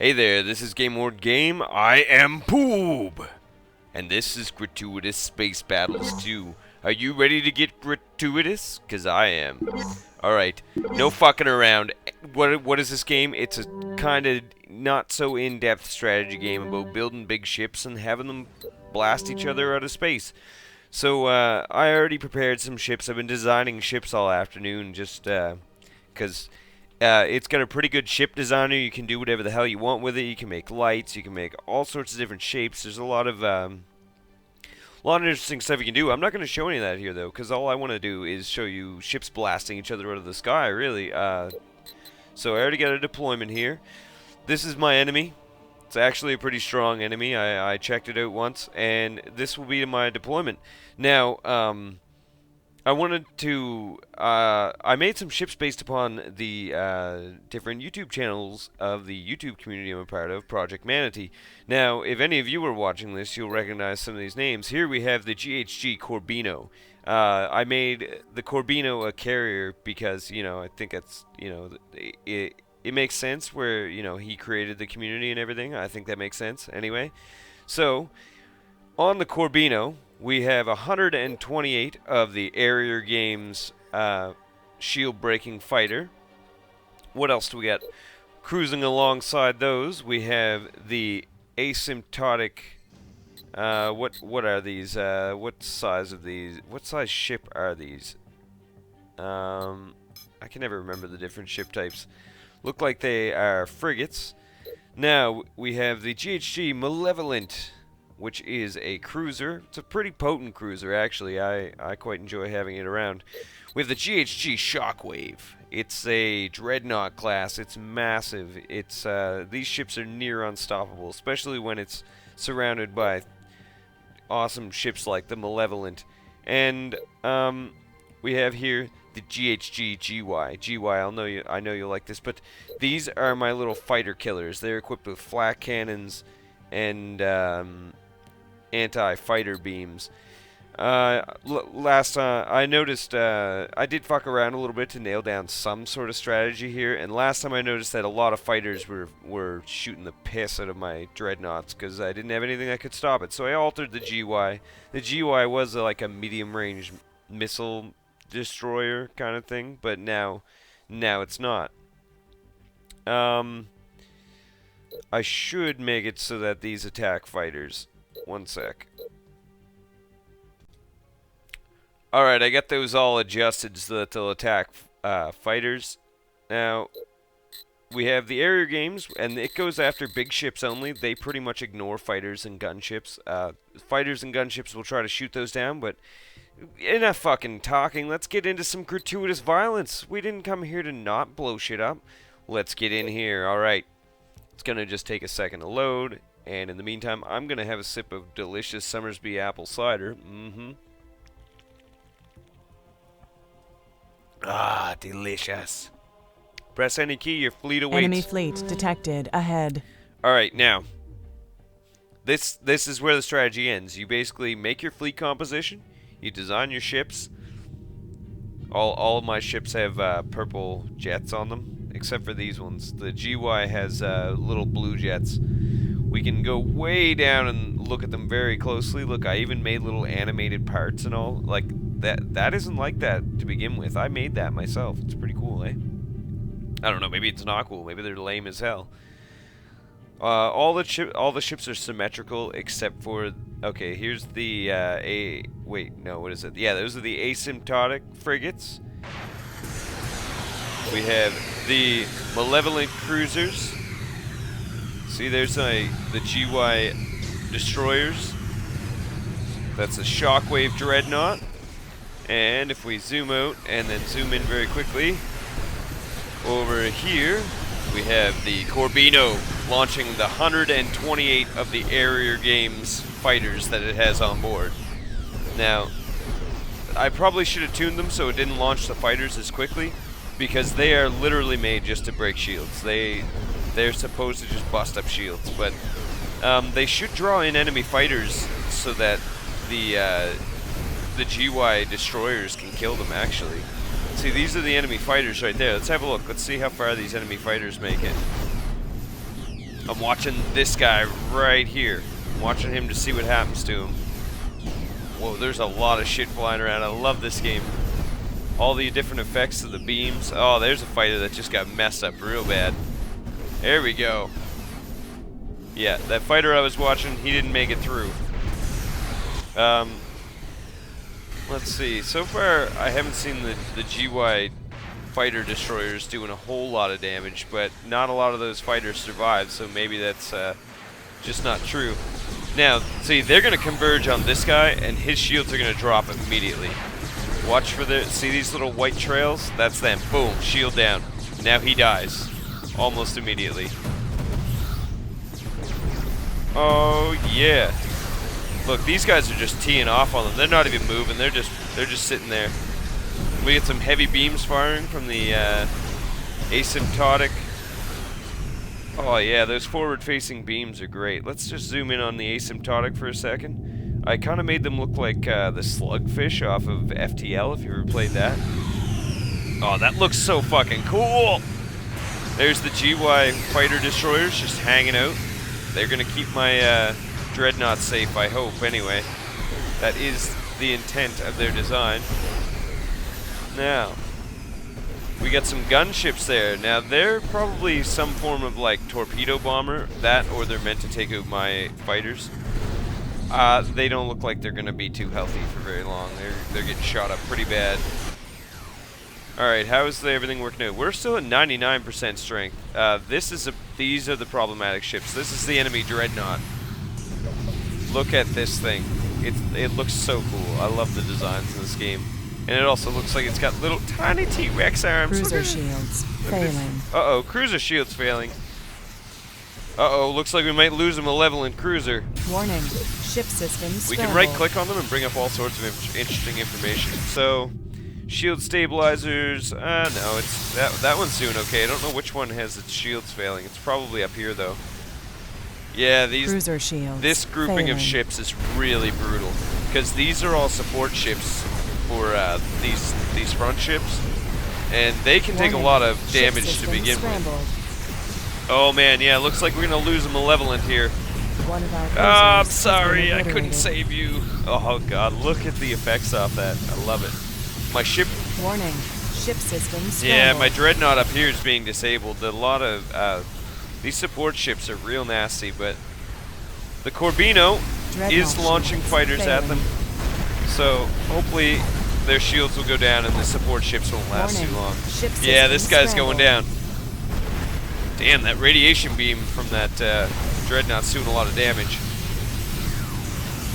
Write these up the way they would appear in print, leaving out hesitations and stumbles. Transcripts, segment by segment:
Hey there, this is Hoard Game. I am Poob! And this is Gratuitous Space Battles 2. Are you ready to get gratuitous? Cause I am. Alright, no fucking around. What is this game? It's a kinda not so in-depth strategy game about building big ships and having them blast each other out of space. So, I already prepared some ships. I've been designing ships all afternoon just, cause it's got a pretty good ship designer. You can do whatever the hell you want with it. You can make lights. You can make all sorts of different shapes. There's a lot of interesting stuff you can do. I'm not going to show any of that here though, because all I want to do is show you ships blasting each other out of the sky. Really. So I already got a deployment here. This is my enemy. It's actually a pretty strong enemy. I checked it out once, and this will be my deployment. Now, I wanted to, I made some ships based upon the different YouTube channels of the YouTube community I'm a part of, Project Manatee. Now, if any of you are watching this, you'll recognize some of these names. Here we have the GHG Corbino. I made the Corbino a carrier because, you know, I think it's, you know, it makes sense where, you know, he created the community and everything. I think that makes sense anyway. So, on the Corbino, we have 128 of the Area Games shield-breaking fighter. What else do we got? Cruising alongside those, we have the asymptotic. What are these? What size of these? What size ship are these? I can never remember the different ship types. Look like they are frigates. Now we have the GHG Malevolent, which is a cruiser. It's a pretty potent cruiser, actually. I quite enjoy having it around. We have the GHG Shockwave. It's a dreadnought class. It's massive. It's these ships are near unstoppable, especially when it's surrounded by awesome ships like the Malevolent. And we have here the GHG GY. I know you'll like this, but these are my little fighter killers. They're equipped with flak cannons and anti-fighter beams. Last time I noticed, I did fuck around a little bit to nail down some sort of strategy here, and last time I noticed that a lot of fighters were shooting the piss out of my dreadnoughts because I didn't have anything that could stop it. So I altered the GY. The GY was like a medium-range missile destroyer kind of thing, but now it's not. I should make it so that these attack fighters. One sec. Alright, I got those all adjusted so that they'll attack fighters. Now, we have the Area Games, and it goes after big ships only. They pretty much ignore fighters and gunships. Fighters and gunships will try to shoot those down, but enough fucking talking. Let's get into some gratuitous violence. We didn't come here to not blow shit up. Let's get in here. Alright. It's gonna just take a second to load, and in the meantime, I'm gonna have a sip of delicious Summersby apple cider. Ah, delicious. Press any key, your fleet awaits. Enemy fleet detected ahead. Alright, now, this is where the strategy ends. You basically make your fleet composition, you design your ships. All of my ships have purple jets on them, except for these ones. The GY has little blue jets. We can go way down and look at them very closely. Look, I even made little animated parts and all. Like, that isn't like that to begin with. I made that myself. It's pretty cool, eh? I don't know, maybe it's not cool. Maybe they're lame as hell. All the ships are symmetrical except for... Okay, here's the wait, no, what is it? Yeah, those are the asymptotic frigates. We have the Malevolent cruisers. See, there's the GY destroyers. That's a Shockwave dreadnought. And if we zoom out and then zoom in very quickly, over here we have the Corbino launching the 128 of the Area Games fighters that it has on board. Now, I probably should have tuned them so it didn't launch the fighters as quickly, because they are literally made just to break shields. They're supposed to just bust up shields, but they should draw in enemy fighters so that the GY destroyers can kill them, actually. See, these are the enemy fighters right there. Let's have a look. Let's see how far these enemy fighters make it. I'm watching this guy right here. I'm watching him to see what happens to him. Whoa, there's a lot of shit flying around. I love this game. All the different effects of the beams. Oh, there's a fighter that just got messed up real bad. There we go. Yeah, that fighter I was watching, he didn't make it through. Let's see. So far, I haven't seen the GY fighter destroyers doing a whole lot of damage, but not a lot of those fighters survive, so maybe that's just not true. Now, see, they're going to converge on this guy, and his shields are going to drop immediately. Watch for the... See these little white trails? That's them. Boom. Shield down. Now he dies. Almost immediately. Oh, yeah. Look, these guys are just teeing off on them. They're not even moving. They're just sitting there. We get some heavy beams firing from the asymptotic. Oh, yeah. Those forward-facing beams are great. Let's just zoom in on the asymptotic for a second. I kind of made them look like the slugfish off of FTL, if you ever played that. Oh, that looks so fucking cool! There's the GY fighter destroyers just hanging out. They're gonna keep my dreadnought safe, I hope, anyway. That is the intent of their design. Now, we got some gunships there. Now, they're probably some form of, like, torpedo bomber. That, or they're meant to take out my fighters. They don't look like they're going to be too healthy for very long. They're getting shot up pretty bad. Alright, how is everything working out? We're still at 99% strength. These are the problematic ships. This is the enemy dreadnought. Look at this thing. It looks so cool. I love the designs in this game. And it also looks like it's got little tiny T-Rex arms. Cruiser shields failing. Uh-oh, cruiser shields failing. Uh-oh, looks like we might lose a malevolent cruiser. Warning, ship systems We can right-click on them and bring up all sorts of interesting information. So, shield stabilizers, no, it's that one's doing okay. I don't know which one has its shields failing. It's probably up here, though. Yeah, Cruiser shields this grouping of ships is really brutal. Because these are all support ships for these front ships. And they can take a lot of damage to begin with. Oh man, yeah, looks like we're gonna lose a malevolent here. I'm sorry, I couldn't save you. Oh god, look at the effects off that. I love it. My ship... Warning, ship systems Yeah, my dreadnought up here is being disabled. A lot of, these support ships are real nasty, but the Corbino is launching fighters at them. So, hopefully their shields will go down and the support ships won't last too long. Yeah, this guy's going down. Damn, that radiation beam from that dreadnought's doing a lot of damage.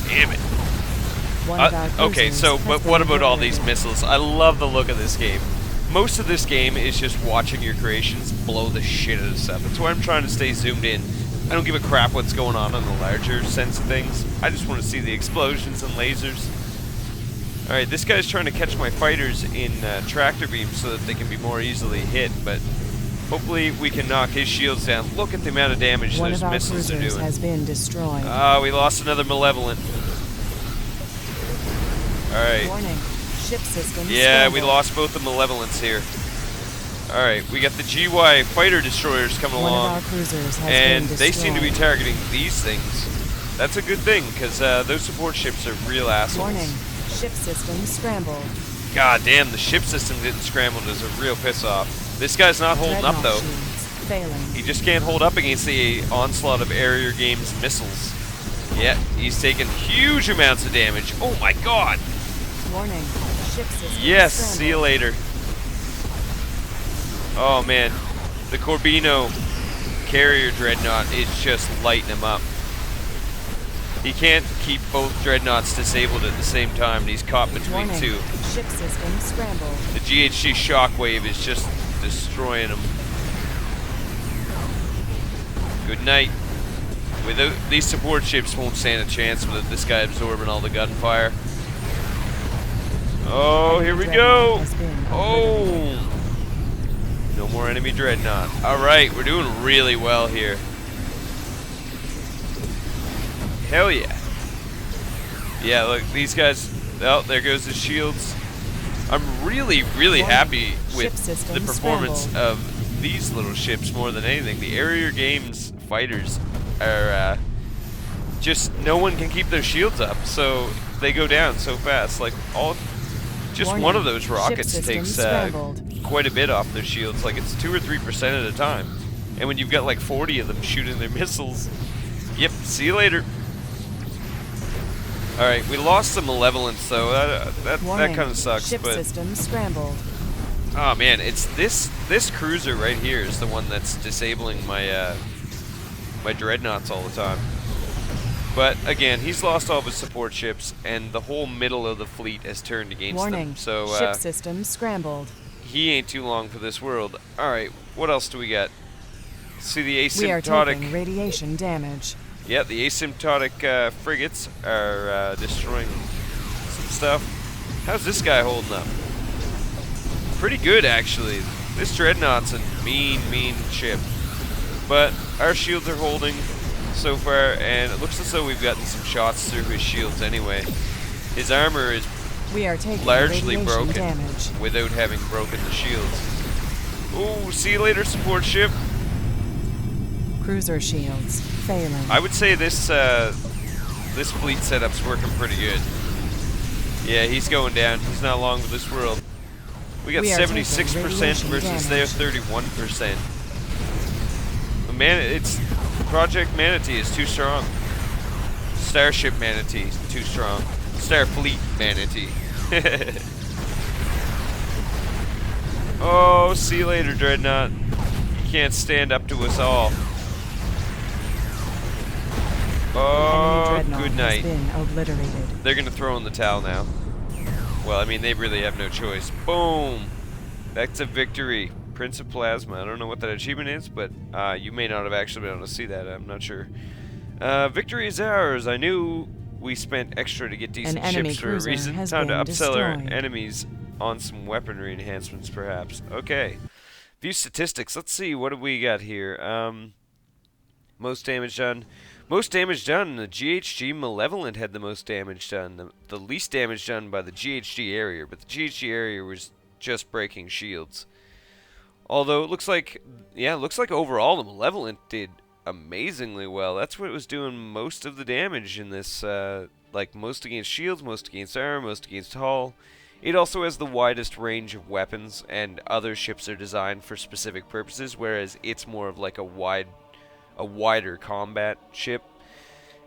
Damn it. Okay, so, but what about all these missiles? I love the look of this game. Most of this game is just watching your creations blow the shit out of stuff. That's why I'm trying to stay zoomed in. I don't give a crap what's going on the larger sense of things. I just want to see the explosions and lasers. Alright, this guy's trying to catch my fighters in tractor beams so that they can be more easily hit, but hopefully we can knock his shields down. Look at the amount of damage those missiles are doing. Has been destroyed. We lost another malevolent. Alright. Warning. Ship systems Yeah, we lost both the malevolents here. Alright, we got the GY fighter destroyers coming along. And they seem to be targeting these things. That's a good thing, because those support ships are real assholes. Warning. Ship system scrambled. God damn, the ship system getting scrambled is a real piss off. This guy's not holding up though. He just can't hold up against the onslaught of Area Games missiles. Yeah, he's taking huge amounts of damage. Oh my god! Warning. Ship system yes, scrambled. see you later. Oh man, the Corbino carrier dreadnought is just lighting him up. He can't keep both dreadnoughts disabled at the same time, and he's caught between two. Ship system scrambled. The GHG shockwave is just destroying him. Good night. Without these support ships won't stand a chance with this guy absorbing all the gunfire. Oh, here we go. Oh. No more enemy dreadnought. Alright, we're doing really well here. Hell yeah. Yeah, look, these guys... Oh, there goes the shields. I'm really, really happy with the performance of these little ships more than anything. The Area Games fighters are just no one can keep their shields up, so they go down so fast. Like just Warning. one of those Ship rockets system takes scrambled. quite a bit off their shields. Like it's 2 or 3% at a time. And when you've got like 40 of them shooting their missiles, yep, see you later. All right, we lost some malevolence though. That kind of sucks. Ship but system scrambled. oh man, it's this cruiser right here is the one that's disabling my my dreadnoughts all the time. But again, he's lost all of his support ships, and the whole middle of the fleet has turned against Warning. them. So Ship system scrambled. he ain't too long for this world. All right, what else do we got? See the We are asymptotic. taking radiation damage. Yeah, the asymptotic frigates are destroying some stuff. How's this guy holding up? Pretty good, actually. This dreadnought's a mean ship. But our shields are holding so far, and it looks as though we've gotten some shots through his shields anyway. His armor is We are taking largely radiation broken damage. without having broken the shields. Ooh, see you later, support ship. Cruiser shields failing. I would say this this fleet setup's working pretty good. Yeah, he's going down. He's not long with this world. We got We are 76% taking radiation versus their damage. 31%. It's Project Manatee is too strong. Starship Manatee is too strong. Starfleet Manatee. Oh, see you later, Dreadnought. You can't stand up to us all. Oh, Enemy dreadnought good has night. been obliterated. They're gonna throw in the towel now. Well, I mean, they really have no choice. Boom! That's a victory. Prince of Plasma. I don't know what that achievement is, but you may not have actually been able to see that. I'm not sure. Victory is ours. I knew we spent extra to get decent enemy ships for a cruiser reason. has Time to been upsell our destroyed. enemies on some weaponry enhancements, perhaps. Okay. View statistics. Let's see. What do we got here? Most damage done. Most damage done. The GHG Malevolent had the most damage done. The least damage done by the GHG Area, but the GHG Area was just breaking shields. Although it looks like, yeah, it looks like overall the Malevolent did amazingly well. That's what was doing most of the damage in this, like most against shields, most against armor, most against hull. It also has the widest range of weapons, and other ships are designed for specific purposes, whereas it's more of like a wider combat ship.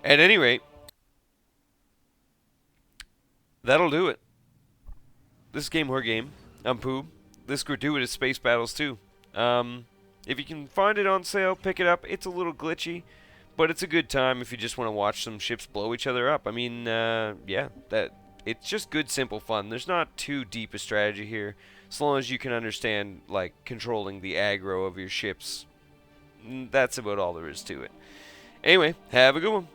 At any rate, that'll do it. This Game Hoard game. I'm Pooh. This Gratuitous Space Battles too. If you can find it on sale, pick it up. It's a little glitchy, but it's a good time if you just want to watch some ships blow each other up. I mean, yeah, it's just good, simple fun. There's not too deep a strategy here, as long as you can understand, like, controlling the aggro of your ships. That's about all there is to it. Anyway, have a good one.